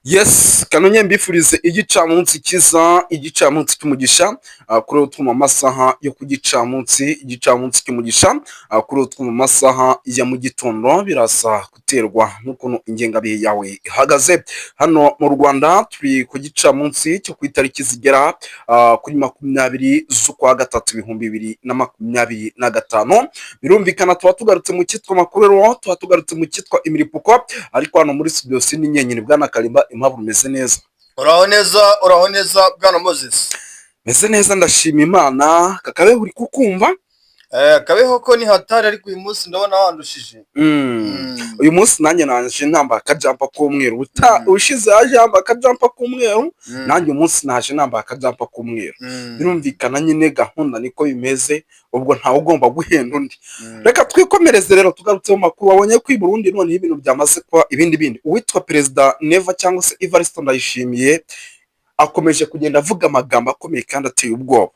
Yes, kanonye mbifurize igicamunsi kiza, igicamunsi cy'umugisha, kuri utwo mu masaha yo ku gicamunsi, igicamunsi cy'umugisha, kuri utwo mu masaha ya mu gitondo, birasa guterwa n'ukuntu ingengabihe yawe ihagaze. Hano mu Rwanda turi ku gicamunsi cyo ku itariki zigera kuri 20 z'ukwa gatatu 2025. Birumvikana tuba tugarutse mu cyitwa makuru rero, tuba tugarutse mu cyitwa imiripuko, ariko hano muri studio sini nyenyine bwana Kalimba impamvu meze neza. Uraho neza bwana Moses. Meze neza ndashima Imana. Kakabe uri kukumva? Kabeho ko ni hatari, ariko uyu munsi ndabona wandushije. Uyu munsi nanjye naje namba akajampa k'umweru, ushize yaje yamba akajampa k'umweru, nanjye uyu munsi naje namba akajampa k'umweru. Birumvikana nyine gahunda niko bimeze, ubwo ntawe ugomba guhenda undi. Reka twikomereze rero tugarutse mu makuru. Wabonye ko i Burundi none ibintu byamaze kuba ibindi. Uwitwa Perezida Neva cyangwa se Evariste Ndayishimiye akomeje kugenda avuga amagambo akomeye kandi ateye ubwoba.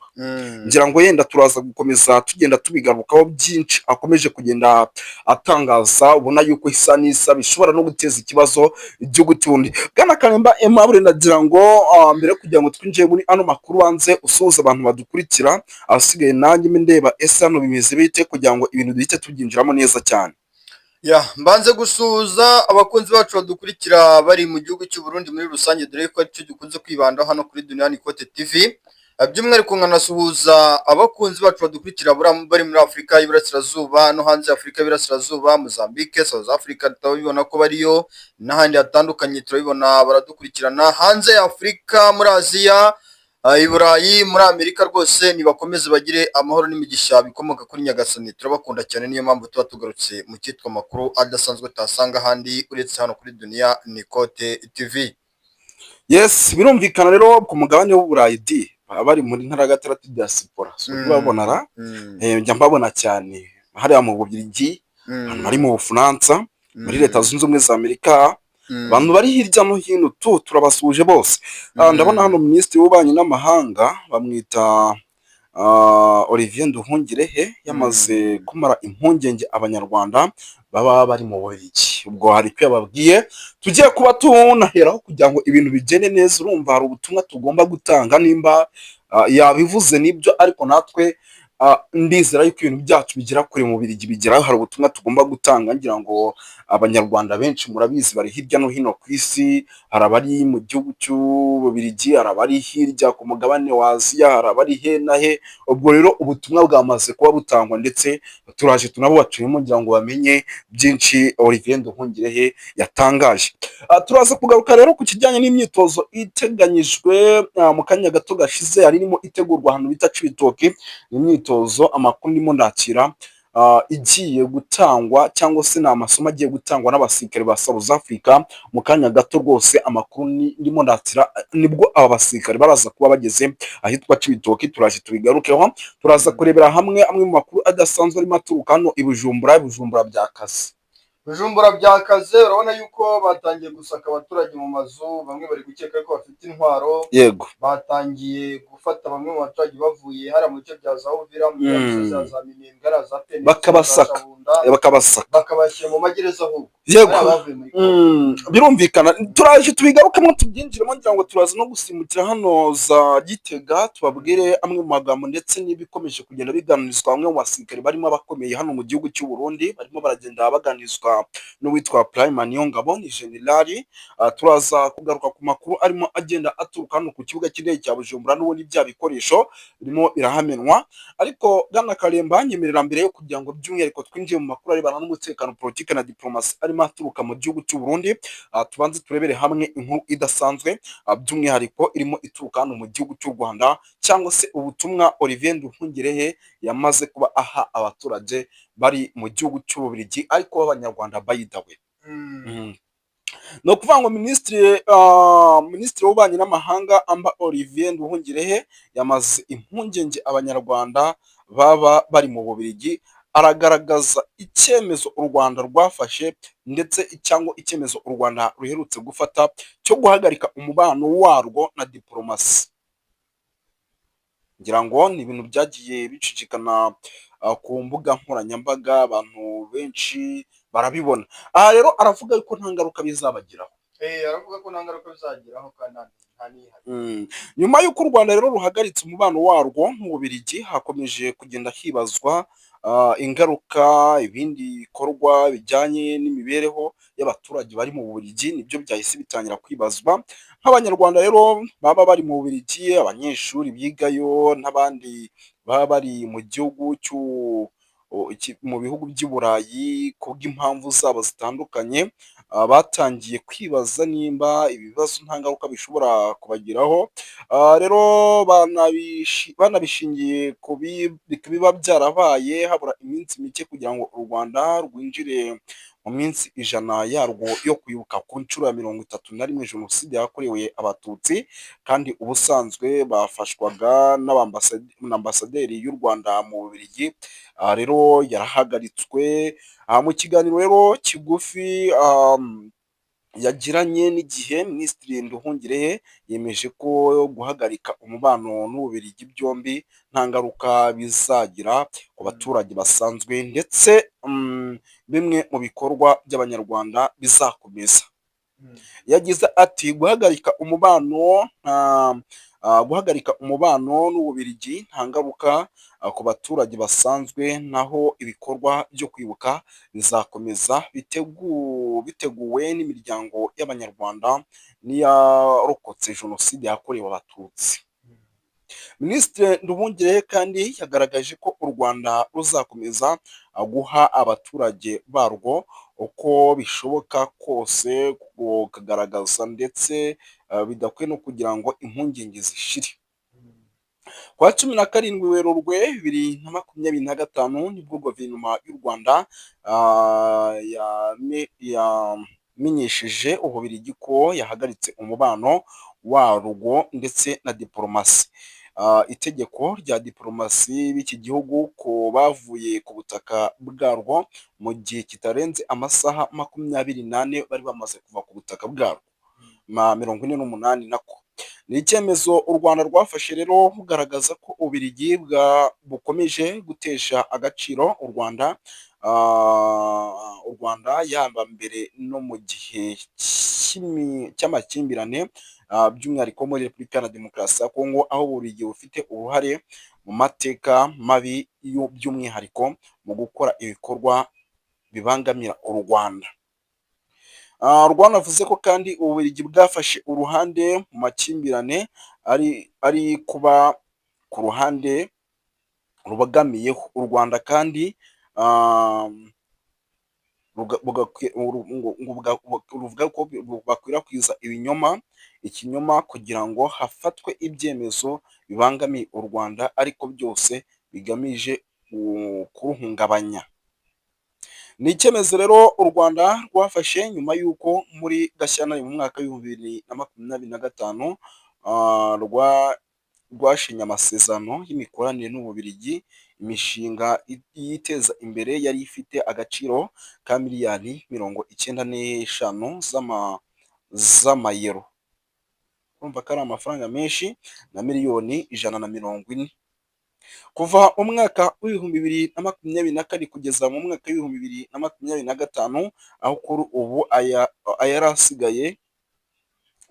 Ngira ngo yenda turaza gukomeza tugenda tubigarukaho byinshi akomeje kugenda atangaza, ubona yuko isa n'isa bishobora no guteza ikibazo igihugu cy'undi. Bwana Kalimba Aimable, ndagira ngo mbere kugira ngo twinjiye muri ano makuru wanze usuhuza abantu badukurikira, abasigaye nanjye ndeba ese hano bimeze bite kugira ngo ibintu duhite tubyinjiramo neza cyane. Mbanze gusuhuza abakunzi bacu badukurikira bari mu gihugu cy'u Burundi muri rusange, dore ko aricyo dukunze kwibandaho hano kuri Duniani Kote TV. By'umwihariko nkanasuhuza abakunzi bacu badukurikira bari muri Afurika y'Iburasirazuba no hanze y'Afurika y'Iburasirazuba, Mozambique, South Africa turabibona ko bariyo, n'ahandi hatandukanye turabibona baradukurikirana, hanze ya Afurika, muri Aziya, i Burayi, muri Amerika, rwose nibakomeze bagire amahoro n'imigisha bikomoka kuri Nyagasani. Turabakunda cyane, niyo mpamvu tuba tugarutse mu cyitwa makuru adasanzwe utasanga ahandi uretse hano kuri Duniani Kote TV. Yes, birumvikana rero ku mugabane w'Uburayi bari muri ntara gatandatu diaspora, so kubabonara njya mbabona cyane hariya mu Bubiligi, abantu bari mu Bufaransa, muri Leta Zunze Ubumwe za Amerika, abantu bari hirya no hino turabasuje bose. Ndabona hano Minisitiri w'Ububanyi n'Amahanga bamwita Olivier Nduhungirehe yamaze kumara impungenge abanyarwanda baba bari mu Bubiligi. Ubwo hari icyo yababwiye tugiye kuba tunaheraho kugira ngo ibintu bigende neza. Urumva hari ubutumwa tugomba gutanga, nimba yabivuze nibyo, ariko natwe ndizera yuko ibintu byacu bigera kure mu Bubiligi bigeraho. Hari ubutumwa tugomba gutanga, ngira ngo abanyarwanda benshi murabizi bari hirya no hino ku isi, hari abari mu gihugu cy'Ububiligi, hari abari hirya ku mugabane wa Aziya, hari abari he na he. Ubwo rero ubutumwa bwamaze kuba butangwa, ndetse turaje tunabubaciyemo ngira ngo bamenye byinshi Olivier Nduhungirehe yatangaje. Turaza kugaruka rero ku kijyanye n'imyitozo iteganyijwe mu kanya gato gashize, yari irimo itegurwa ahantu bita Cibitoke. Imyitozo amakuru ndimo ndakira igiye gutangwa, cyangwa se ni amasomo agiye gutangwa n'abasirikare ba South Africa. Mu kanya gato rwose amakuru ndimo ndakira nibwo aba basirikare baraza kuba bageze ahitwa Cibitoke. Turaje tubigarukeho, turaza kurebera hamwe amwe mu makuru adasanzwe arimo aturuka hano i Bujumbura byakaze. Bujumbura byakaze, urabona yuko batangiye gusaka abaturage mu mazu, bamwe bari gukeka ko bafite intwaro. Yego, batangiye gufata bamwe mu baturage bavuye hariya mu bice bya za Uvira, mu misozi ya za Minembwe, za Pene, bakabasaka bakabashyira mu magereza ahubwo. Yego, birumvikana. Turaje tubigarukamo tubyinjiremo, ngira ngo turaza no gusimbukira hano za Gitega tubabwire amwe mu magambo ndetse n'ibikomeje kugenda biganirizwa bamwe mu basirikare barimo abakomeye hano mu gihugu cy'u Burundi, barimo baragenda baganizwa n'uwitwa Prime Niyongabo, ni generali. Turaza kugaruka ku makuru arimo agenda aturuka hano ku kibuga cy'indege cya Bujumbura, n'ubundi bya bikoresho birimo birahamenwa. Ariko bwana Kalimba, nyemerera mbere yo kugira ngo by'umwihariko twinjiye mu makuru arebana n'umutekano, politiki na diplomasi arimo aturuka mu gihugu cy'u Burundi, tubanze turebere hamwe inkuru idasanzwe by'umwihariko irimo ituruka hano mu gihugu cy'u Rwanda, cyangwa se ubutumwa Olivier Nduhungirehe yamaze kuba aha abaturage bari mu gihugu cy'Ububiligi, ariko b'abanyarwanda by the way. No kuvuga ngo minisitiri w'ububanyi n'amahanga Amba Olivier Nduhungirehe yamaze impungenge abanyarwanda baba bari mu Bubiligi. Aragaragaza icyemezo u Rwanda rwafashe, ndetse cyangwa icyemezo u Rwanda ruherutse gufata cyo guhagarika umubano warwo na diplomasi. Ngira ngo ni ibintu byagiye bicicikana ku mbuga nkoranyambaga, abantu benshi barabibona. Aha rero aravuga yuko nta ngaruka bizabagiraho. aravuga ko nta ngaruka bizageraho kandi nta n'ihari. Nyuma y'uko u Rwanda rero ruhagaritse umubano warwo n'Ububiligi, hakomeje kugenda hibazwa ingaruka, ibindi bikorwa bijyanye n'imibereho y'abaturage bari mu Bubiligi, nibyo byahise bitangira kwibazwa. Nk'Abanyarwanda rero baba bari mu Bubiligi, abanyeshuri bigayo n'abandi baba bari mu gihugu mu bihugu by'i Burayi kubw'impamvu zabo zitandukanye, batangiye kwibaza nimba ibibazo nta ngaruka bishobora kubagiraho. Rero banabishingiye ku biba byarabaye habura iminsi mike kugira ngo u Rwanda rwinjire mu minsi 100 yarwo yo kwibuka ku nshuro ya 31 Jenoside yakorewe Abatutsi, kandi ubusanzwe bafashwaga n'ambasaderi y'u Rwanda mu Bubiligi. Rero yarahagaritswe. Mu kiganiro rero kigufi yagiranye n'Igihe, Minisitiri Nduhungirehe yemeje ko guhagarika umubano n'Ububiligi byombi nta ngaruka bizagira ku baturage basanzwe, ndetse bimwe mu bikorwa by'Abanyarwanda bizakomeza. Yagize ati guhagarika umubano n'Ububiligi nta ngaruka ku baturage basanzwe, naho ibikorwa byo kwibuka bizakomeza, biteguwe n'imiryango y'Abanyarwanda n'iyarokotse Jenoside yakorewe Abatutsi. Minisitiri Nduhungirehe kandi yagaragaje ko u Rwanda ruzakomeza guha abaturage barwo uko bishoboka kose kukagaragaza, ndetse bidakwiye no kugira ngo impungenge zishire. Kuwa 17 Werurwe 2025 nibwo guverinoma y'u Rwanda yamenyesheje Ububiligi ko yahagaritse umubano warwo ndetse na diporomasi. Itegeko rya diporomasi b'iki gihugu ko bavuye ku butaka bwarwo mu gihe kitarenze amasaha 24 bari bamaze kuva ku butaka bwarwo, 48 nako. Ni icyemezo u Rwanda rwafashe rero bugaragaza ko Ububiligi bukomeje gutesha agaciro u Rwanda yaba mbere no mu gihe cy'amakimbirane, by'umwihariko muri Repubulika Iharanira Demokarasi ya Kongo, aho Ububiligi bufite uruhare mu mateka mabi by'umwihariko mu gukora ibikorwa bibangamira u Rwanda. Rwanavuze ko kandi Ububiligi bwafashe uruhande mu makimbirane ari kuba ku ruhande rubogamiyeho u Rwanda, kandi ruvuga ko bakwirakwiza ikinyoma kugira ngo hafatwe ibyemezo bibangamiye u Rwanda, ariko byose bigamije kuruhungabanya. Ni icyemezo rero u Rwanda rwafashe nyuma y'uko muri Gashyantare mu mwaka w'2025 rwashinye amasezerano y'imikoranire n'Ububiligi. Imishinga yiteza imbere yari ifite agaciro ka miliyari 95 z'amayero. Urumva ko ari amafaranga menshi, na miliyoni 140. Kuva mu mwaka w'2024 kugeza mu mwaka w'2025, aho kuri ubu ayari asigaye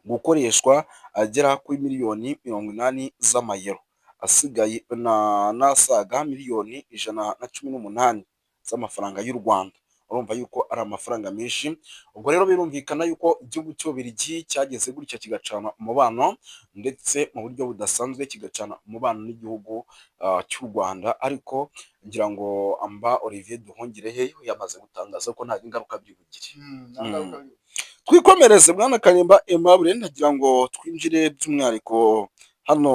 gukoreshwa agera kuri miliyoni 80 z'amayero, asigaye n'asaga miliyoni 118 z'amafaranga y'u Rwanda. Urumva yuko ari amafaranga menshi. Ubwo rero birumvikana yuko igihugu cy'Ububiligi cyageze gutya kigacana umubano, ndetse mu buryo budasanzwe kigacana umubano n'igihugu cy'u Rwanda, ariko ngira ngo Olivier Nduhungirehe yamaze gutangaza ko nta ingaruka biri bugire. Twikomereze Bwana Karimba Aimable, nagira ngo twinjire by'umwihariko hano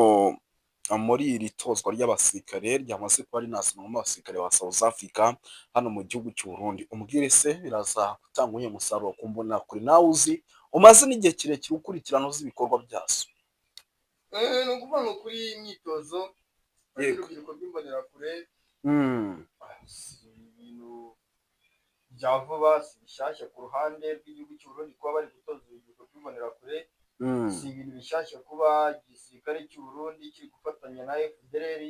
muri iri tozwa ry'abasirikare ryamaze kuba rinasinywa n'abasirikare ba South Africa hano mu gihugu cy'u Burundi. Umbwire se biraza gutanga uyu musaruro kumbona kuri nawe uzi umaze n'igihe kirekire ukurikirana uzi ibikorwa byazo? Ni ukuvuga ngo kuri iyi myitozo y'urubyiruko rw'imbonerakure, ibintu bya vuba, si bishyashya ku ruhande rw'igihugu cy'u Burundi kuba bari gutoza urubyiruko rw'imbonerakure. Si ibintu bishyashya kuba igisirikare cy'u Burundi kiri gufatanya na FDLR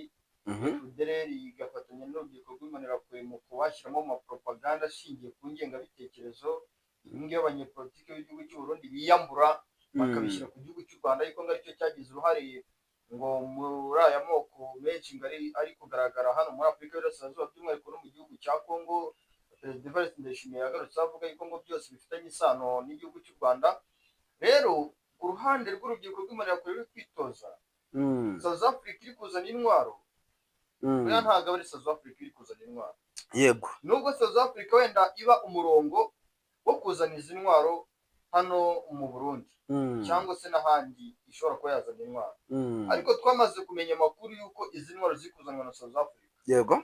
igafatanya n'urubyiruko rw'imbonerakure mu kubashyiramo amapropaganda ashingiye ku ngengabitekerezo ngiyo abanyepolitike b'igihugu cy'u Burundi biyambura bakabishyira ku gihugu cy'u Rwanda ariko ngo aricyo cyagize uruhare ngo muri aya moko menshi ngo ari kugaragara hano muri Afurika y'Iburasirazuba by'umwihariko no mu gihugu cya Congo. Perezida Evariste Ndayishimiye yagarutse avuga yuko ngo byose bifitanye isano n'igihugu cy'u Rwanda. Rero ku ruhande rw'urubyiruko rw'Imbonerakure ruri kwitoza, South Africa iri kuzana intwaro, buriya ntabwo ari South Africa iri kuzana intwaro, yego, nubwo South Africa wenda iba umurongo wo kuzana izi ntwaro hano mu Burundi cyangwa se n'ahandi ishobora kuba yazana intwaro, ariko twamaze kumenya amakuru y'uko izi ntwaro ziri kuzanwa na South Africa. yego,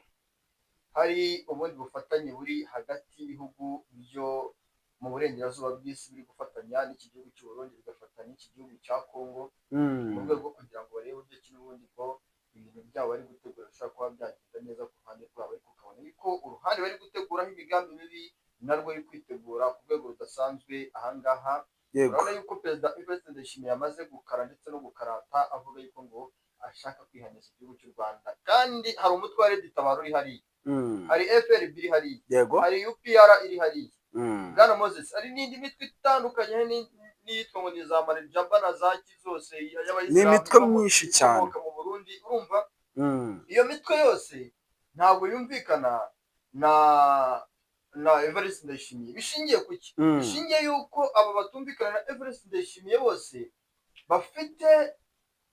hari ubundi bufatanye buri hagati y'ibihugu byo mu burengerazuba bw'isi biri gufatanya n'iki gihugu cy'u Burundi bigafatanya n'iki gihugu cya Congo mu rwego rwo kugira ngo barebe uburyo ki n'ubundi ko ibintu byabo bari gutegura bishobora kuba byagenda neza ku ruhande rwabo, ariko ukabona yuko uruhande bari guteguraho imigambi mibi narwo ari kwitegura ku rwego rudasanzwe. Ahangaha urabona yuko perezida Evariste Ndayishimiye yamaze gukara ndetse no gukarata avuga yuko ngo ashaka kwihanisha igihugu cy'u Rwanda, kandi hari umutwe wa Red Tabara uri hariya, hari FRB iri hariya, hari UPR iri hariya, Bwana Moses, hari n'indi mitwe itandukanye n'iyitwa ngo ni za Marijaba na za zose ni imitwe myinshi cyane mu Burundi. Urumva iyo mitwe yose ntabwo yumvikana na Evariste Ndayishimiye. Bishingiye ku ki? Bishingiye yuko aba batumvikana na Evariste Ndayishimiye bose bafite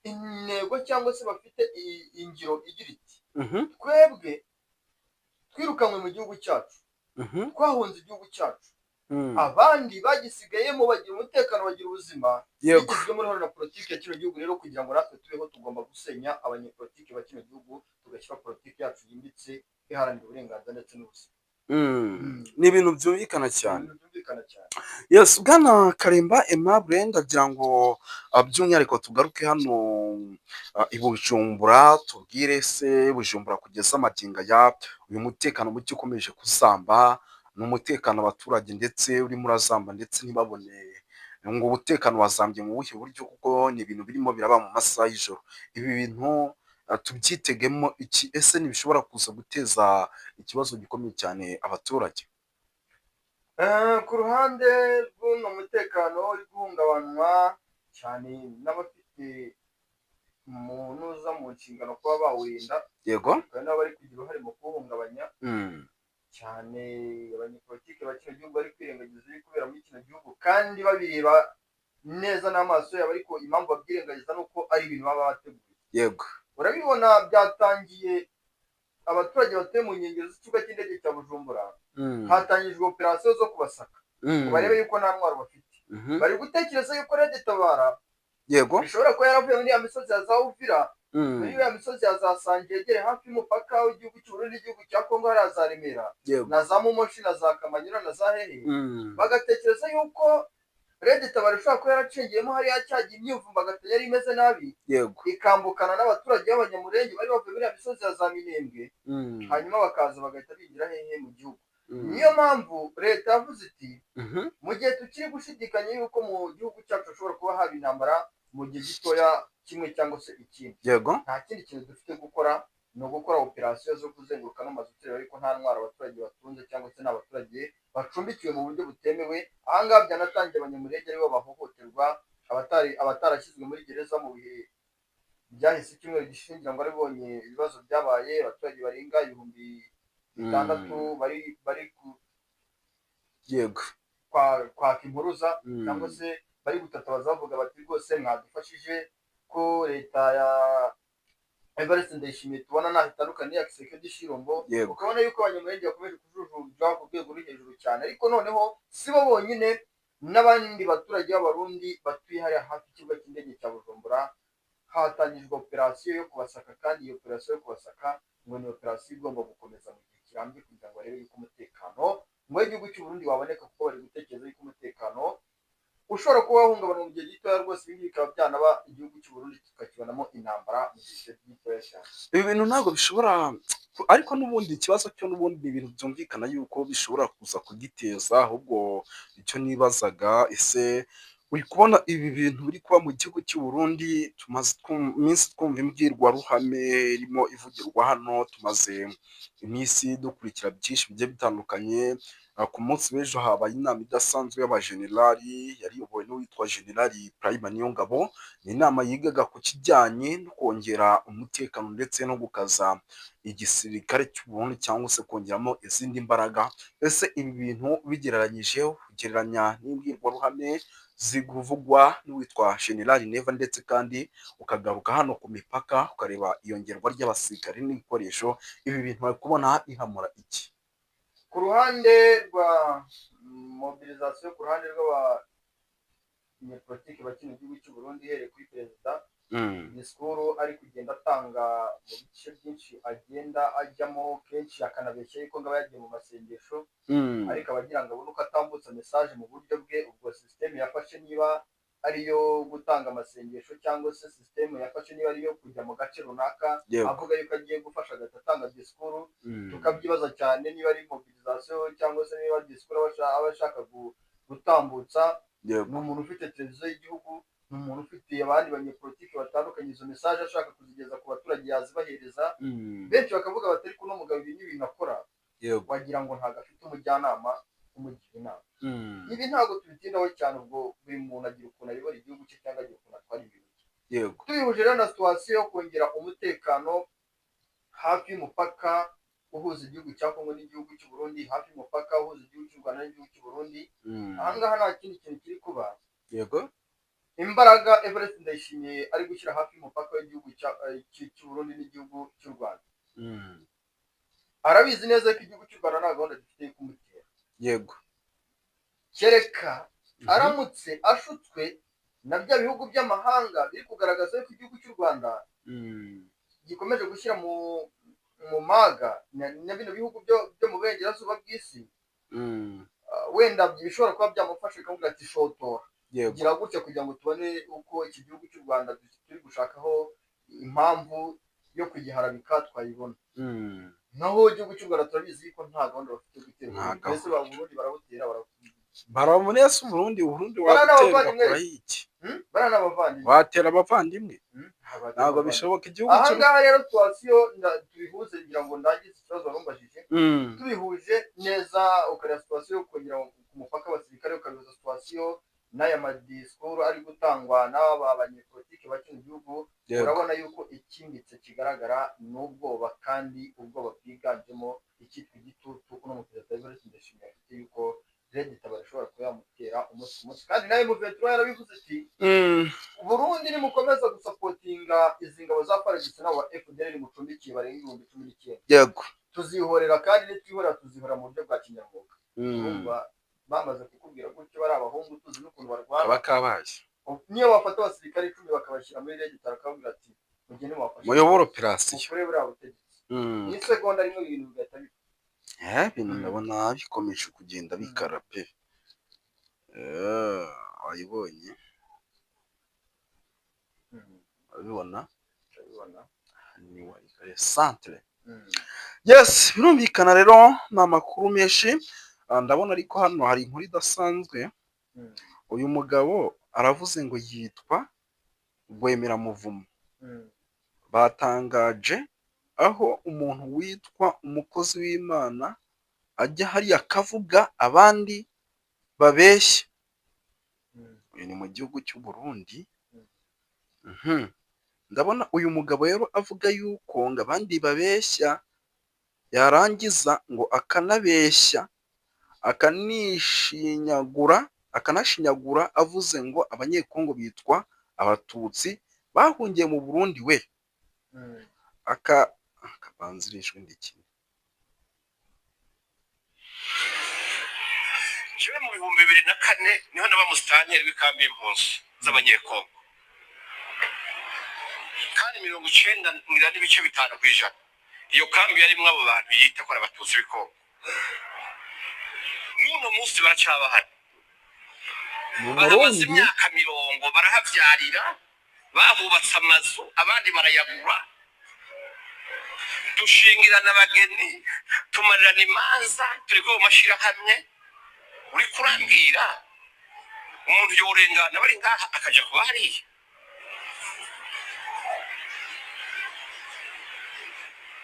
intego cyangwa se bafite ingiro igira iti twebwe twirukanywe mu gihugu cyacu, twahunze igihugu cyacu, abandi bagisigayemo bagira umutekano, bagira ubuzima, bigizwemo uruhare na politiki ya kino gihugu. Rero kugira ngo natwe tubeho tugomba gusenya abanyepolitiki ba kino gihugu, tugashyira politiki yacu yimbitse iharanira uburenganzira ndetse n'ubuzima. ni ibintu byumvikana cyane. Yes, Bwana Karimba Aimable, ndagira ngo by'umwihariko tugaruke hano i Bujumbura, tubwire se Bujumbura kugeza amagingo aya uyu mutekano muke ukomeje kuzamba, n'umutekano abaturage ndetse urimo urazamba ndetse ntibabone ngo umutekano wazambye mu buhe buryo, kuko ni ibintu birimo biraba mu masaha y'ijoro. Ibi bintu tubyitegemo iki? Ese ntibishobora kuza guteza ikibazo gikomeye cyane abaturage? Ku ruhande rw'uno mutekano uri guhungabanywa cyane n'abafite umuntu uza mu nshingano kuba bawurinda, yego, kandi nabo bari kugira uruhare mu kuwuhungabanya cyane. Abanyepolitike ba kino gihugu bari kwirengagiza ibiri kubera muri kino gihugu kandi babireba neza n'amaso yabo, ariko impamvu babyirengagiza ni uko ari ibintu baba bateguye. Yego, urabibona byatangiye, abaturage batuye mu nkengero z'ikibuga cy'indege cya Bujumbura hatangijwe operasiyo zo kubasaka ngo barebe yuko nta ntwaro bafite. Bari gutekereza yuko Red Tabara yego, bishobora kuba yaravuye muri ya misozi ya za Uvira, muri ya misozi ya za Sange yegere hafi y'umupaka w'igihugu cy'u Burundi n'igihugu cya Congo, hariya za Remera na za Mumoshi na za Kamanyura na za Hehe, bagatekereza yuko Red Tabara ishobora kuba yaracengeyemo hariya cyagiye imyivumbagatanyo yari imeze nabi, ikambukana n'abaturage b'abanyamurenge bari bavuye muri ya misozi ya za Minembwe, hanyuma bakaza bagahita binjira hehe mu gihugu. Niyo mpamvu leta yavuze iti mu gihe tukiri gushidikanya yuko mu gihugu cyacu hashobora kuba haba intambara mu gihe gitoya kimwe cyangwa se ikindi, nta kindi kintu dufite gukora, ni ugukora operasiyo zo kuzenguruka n'amazu tureba ariko nta ntwaro abaturage batunze cyangwa se n'abaturage bacumbikiwe mu buryo butemewe. Ahangaha byanatangiye abanyamurenge aribo bahohoterwa, abatarashyizwe muri gereza mu bihe byahise icyumweru gishingira ngo aribonye ibibazo byabaye, abaturage barenga 6,000 bari yego kwaka impuruza cyangwa se bari gutatabaza bavuga bati rwose mwadufashije ko leta ya Evariste Ndayishimiye tubona ntaho itandukanye n'iya Kisekedi Shirombo. Ukabona yuko abanyamurenge bakomeje kujujubwa ku rwego ruri hejuru cyane, ariko noneho si bo bonyine, n'abandi baturage b'abarundi batuye hariya hafi y'ikibuga cy'indege cya Bujumbura hatangijwe operasiyo yo kubasaka, kandi iyo operasiyo yo kubasaka ngo ni operasiyo igomba gukomeza mu gihe kirambye kugira ngo barebe yuko umutekano mu gihugu cy'u Burundi waboneka, kuko bari gutekereza yuko umutekano ushobora kuba wahungabana mu gihe gitoya rwose. Ibi bikaba byanaba igihugu cy'u Burundi tukakibonamo intambara mu gihe gitoya cyane. Ibi bintu ntabwo bishobora, ariko n'ubundi ikibazo cyo n'ubundi ni ibintu byumvikana yuko bishobora kuza kugiteza. Ahubwo icyo nibazaga, ese uri kubona ibi bintu biri kuba mu gihugu cy'u Burundi? Tumaze iminsi twumva imbwirwaruhame irimo ivugirwa hano, tumaze iminsi dukurikira byinshi bigiye bitandukanye, ku munsi w'ejo habaye inama idasanzwe y'abajenerali yari iyobowe n'uwitwa Generali Prime Niyongabo. Ni inama yigaga ku kijyanye no kongera umutekano ndetse no gukaza igisirikare cy'u Burundi cyangwa se kongeramo izindi mbaraga. Ese ibi bintu bigereranyije ugereranya n'imbwirwaruhame zivugwa n'uwitwa Generali Neva, ndetse kandi ukagaruka hano ku mipaka ukareba iyongerwa ry'abasirikare n'ibikoresho, ibi bintu bari kubona bihamura iki? ku ruhande rwa mobilisation, ku ruhande rw'abanyepolitiki bakina igihugu cy'u Burundi, ihereye kuri perezida, disikuru ari kugenda atanga mu bice byinshi agenda ajyamo, kenshi akanabeshya yuko ngaba yagiye mu masengesho, ariko abagira ngo abone uko atambutsa message mu buryo bwe. Ubwo systeme yafashe niba ariyo gutanga amasengesho, cyangwa se systeme yafashe niba ariyo kujya mu gace runaka avuga yuko agiye gufasha agatanga disikuru, tukabyibaza cyane niba ari mobilisation cyangwa se niba disikuru aba ashaka gutambutsa. Ni umuntu ufite televiziyo y'igihugu, ni umuntu ufite abandi banyepolitiki batandukanye, izo message ashaka kuzigeza ku baturage yazibahereza. Benshi bakavuga bati ariko uno mugabo ibi n'ibintu akora wagira ngo ntabwo afite umujyanama umugira inama. Ibi ntabwo tubitindaho cyane, ubwo buri muntu agira ukuntu ayobora igihugu cye cyangwa agira ukuntu atwara ibintu bye. Tuyihuje rero na situation yo kongera umutekano hafi y'umupaka uhuza igihugu cya Kongo n'igihugu cy'u Burundi, hafi y'umupaka uhuza igihugu cy'u Rwanda n'igihugu cy'u Burundi. Ahangaha nta kindi kintu kiri kuba, imbaraga Evariste Ndayishimiye ari gushyira hafi y'umupaka w'igihugu cy'u Burundi n'igihugu cy'u Rwanda. Arabizi neza ko igihugu cy'u Rwanda nta gahunda gifite yo kumutera. Kereka aramutse ashutswe na bya bihugu by'amahanga biri kugaragaza ko igihugu cy'u Rwanda gikomeje gushyira mu maga na bino bihugu byo mu burengerazuba bw'isi. Wenda bishobora kuba byamufasha bikavuga ati shotora gira gutya kugira ngo tubone uko iki gihugu cy'u Rwanda turi gushakaho impamvu yo kugiharabika twayibona. Naho igihugu cy'u Rwanda turabizi ko nta gahunda bafite gutera. Mbese ba Burundi barabutera baramunesa Burundi waterwa kora iki? Watera abavandimwe? Ntabwo bishoboka igihugu cy'u Rwanda. Ahangaha rero situation tubihuze ngira ngo ndangize ikibazo barumbajije. Tubihuje neza ukareba situation yo kongera ku mupaka abasirikare, ukareba situation n'aya madisikuru ari gutangwa n'aba banyepolitiki bakina igihugu. Urabona yuko ikimbitse kigaragara n'ubwoba, kandi ubwoba bwiganjemo icyitwa igitutu uno muperezida Evariste Ndayishimiye afite yuko Red Tabara ashobora kuba yamutera umunsi ku munsi. Kandi nawe Muventura yarabivuze ati Burundi nimukomeza gusapotinga izi ngabo za FARDC n'abo FDLR mucumbikiye barenga 19,000, tuzihorera, kandi nitwihorera tuzihora mu buryo bwa kinyamwuga. Urumva bamaze kukubwira gutyo bari abahungu tuzi n'ukuntu barwana bakabaje. Niyo bafata abasirikare 10 bakabashyira muri Red Tabara akabwira ati mugende mubafashe muyobora operation mukore buriya butegetsi. Ni segonda rimwe ibintu bigahita bipfa. Ibintu ndabona bikomeje kugenda bikara pe. Wayibonye? Abibona ni wari centre. Yes, birumvikana rero ni amakuru menshi. Ndabona ariko hano hari inkuru idasanzwe. Uyu mugabo aravuze ngo yitwa Rwemera Muvumo. Batangaje aho umuntu witwa umukozi w'Imana ajya hariya akavuga abandi babeshya. Uyu ni mu gihugu cy'u Burundi. Ndabona uyu mugabo rero avuga yuko ngo abandi babeshya, yarangiza ngo akanabeshya akanashinyagura avuze ngo abanyekongo bitwa abatutsi bahungiye mu Burundi. We akabanzirishwe ndiki jewe mu 2004 niho naba musitanteri w'ikambi y'impunzi z'abanyekongo, kandi 90 n'ibice 5%. Iyo kambi yarimwo abo bantu yita ko abatutsi b'Kongo. N'uno munsi baracabahari. Baramaze imyaka 70 barahavyarira, bahubatse amazu, abandi barayagura. Dushingirana abageni, tumarana imanza, turiko mu mashirahamwe. Uri kurambwira umuntu yorengana bari ngaha akaja kuba hariya?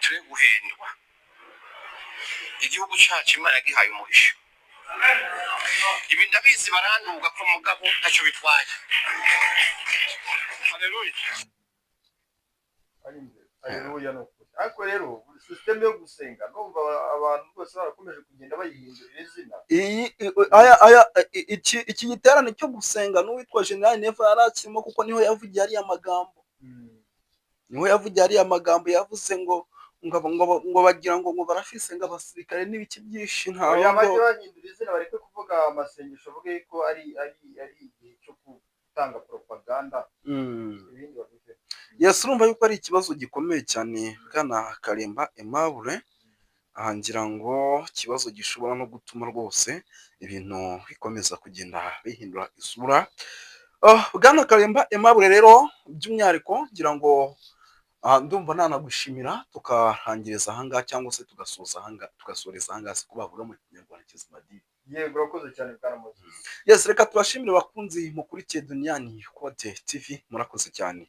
Turi guhendwa. Igihugu cyacu Imana gihaye umugisha. ibi ndabizi baranduga ko mugabo ntacyo bitwaye. Haleluya. Haleluya no kuri. Ariko rero system yo gusenga numva abantu bose barakomeje kugenda bayihindurira izina. Iki giterane cyo gusenga n'uwitwa General Neva yarakirimo kuko niho yavugiye ariya magambo. Niho yavugiye ariya magambo yavuze ngo bagira ngo barafise ngo abasirikare n'ibiki byinshi ntaho. Yabajye bahindura izina bareke kuvuga amasengesho avuge ko ari igihe cyo gutanga propaganda. Ibindi bavuze. Yes, urumva yuko ari ikibazo gikomeye cyane Bwana Kalimba Aimable. Ngira ngo ikibazo gishobora no gutuma rwose ibintu bikomeza kugenda bihindura isura. Bwana Kalimba Aimable rero by'umwihariko ngira ngo ndumva nanagushimira tukarangiriza ahangaha cyangwa se tugasoreza ahangaha se kubavuga mu Kinyarwanda kizima di. Yego urakoze cyane Bwana Moses. Yes, reka tubashimire bakunzi mukurikiye Duniani Code TV, murakoze cyane.